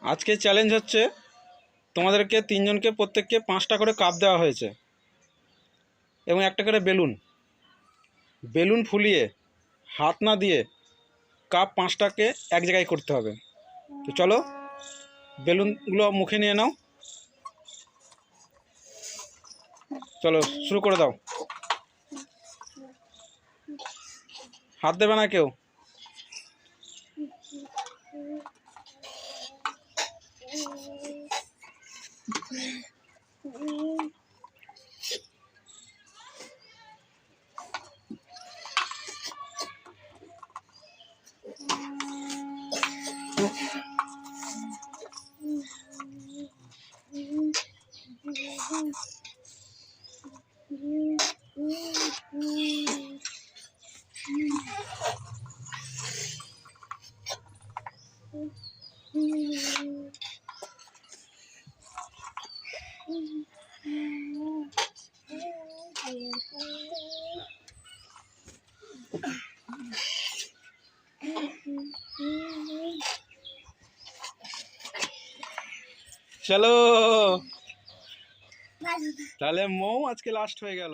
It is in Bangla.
আজকে চ্যালেঞ্জ হচ্ছে তোমাদেরকে তিনজনকে প্রত্যেককে 5টা করে কাপ দেওয়া হয়েছে এবং একটা করে বেলুন বেলুন ফুলিয়ে হাত না দিয়ে কাপ 5টাকে এক জায়গায় করতে হবে। তো চলো বেলুনগুলো মুখে নিয়ে নাও, চলো শুরু করে দাও। হাত দেবে না কেউ। চলো তাহলে মৌ আজকে লাস্ট হয়ে গেল।